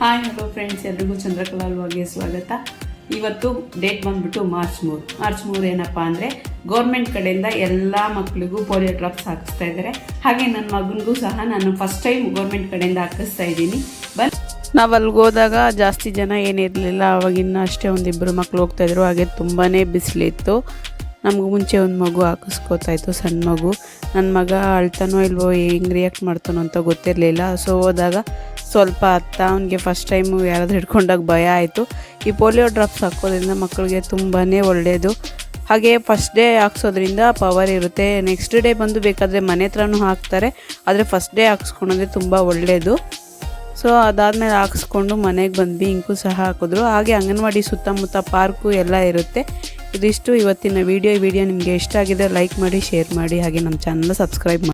Hi hello friends, ಎಲ್ರಿಗೂ ಚಂದ್ರಕಲಾ ವ್ಲಾಗ್ಗೆ ಸ್ವಾಗತ. ಇವತ್ತು ಡೇಟ್ ಬಂದ್ಬಿಟ್ಟು ಮಾರ್ಚ್ 3 ಏನಪ್ಪ ಅಂದರೆ ಗೌರ್ಮೆಂಟ್ ಕಡೆಯಿಂದ ಎಲ್ಲ ಮಕ್ಕಳಿಗೂ ಪೋಲಿಯೋ ಡ್ರಾಪ್ಸ್ ಹಾಕಿಸ್ತಾ ಇದ್ದಾರೆ. ಹಾಗೆ ನನ್ನ ಮಗನಿಗೂ ಸಹ ನಾನು ಫಸ್ಟ್ ಟೈಮ್ ಗೌರ್ಮೆಂಟ್ ಕಡೆಯಿಂದ ಹಾಕಿಸ್ತಾ ಇದ್ದೀನಿ. ನಾವು ಅಲ್ಲಿಗೆ ಹೋದಾಗ ಜಾಸ್ತಿ ಜನ ಏನಿರಲಿಲ್ಲ, ಅವಾಗಿನ್ನ ಅಷ್ಟೇ ಒಂದಿಬ್ಬರು ಮಕ್ಕಳು ಹೋಗ್ತಾಯಿದ್ರು. ಹಾಗೆ ತುಂಬಾ ಬಿಸಿಲಿತ್ತು. ನಮಗೂ ಮುಂಚೆ ಒಂದು ಮಗು ಹಾಕಿಸ್ಕೋತಾಯಿತ್ತು, ಸಣ್ಣ ಮಗು. ನನ್ನ ಮಗ ಅಳ್ತಾನೋ ಇಲ್ವೋ, ಹೆಂಗೆ ರಿಯಾಕ್ಟ್ ಮಾಡ್ತಾನೋ ಅಂತ ಗೊತ್ತಿರಲಿಲ್ಲ. ಸೊ ಹೋದಾಗ ಸ್ವಲ್ಪ ಅವನಿಗೆ ಫಸ್ಟ್ ಟೈಮು ಯಾರಾದರೂ ಹಿಡ್ಕೊಂಡಾಗ ಭಯ ಆಯಿತು. ಈ ಪೋಲಿಯೋ ಡ್ರಾಪ್ಸ್ ಹಾಕೋದ್ರಿಂದ ಮಕ್ಕಳಿಗೆ ತುಂಬಾ ಒಳ್ಳೆಯದು. ಹಾಗೆ ಫಸ್ಟ್ ಡೇ ಹಾಕ್ಸೋದ್ರಿಂದ ಪವರ್ ಇರುತ್ತೆ. ನೆಕ್ಸ್ಟ್ ಡೇ ಬಂದು ಬೇಕಾದರೆ ಮನೆ ಹತ್ರನೂ ಹಾಕ್ತಾರೆ, ಆದರೆ ಫಸ್ಟ್ ಡೇ ಹಾಕ್ಸ್ಕೊಳೋದೇ ತುಂಬ ಒಳ್ಳೆಯದು. ಸೊ ಅದಾದಮೇಲೆ ಹಾಕ್ಸ್ಕೊಂಡು ಮನೆಗೆ ಬಂದ್ವಿ. ಇಂಕು ಸಹ ಹಾಕಿದ್ರು. ಹಾಗೆ ಅಂಗನವಾಡಿ ಸುತ್ತಮುತ್ತ ಪಾರ್ಕು ಎಲ್ಲ ಇರುತ್ತೆ. ಇದಿಷ್ಟು ಇವತ್ತಿನ ವಿಡಿಯೋ ನಿಮಗೆ ಇಷ್ಟ ಆಗಿದೆ ಲೈಕ್ ಮಾಡಿ, ಶೇರ್ ಮಾಡಿ, ಹಾಗೆ ನಮ್ಮ ಚಾನಲ್ನ ಸಬ್ಸ್ಕ್ರೈಬ್ ಮಾಡಿ.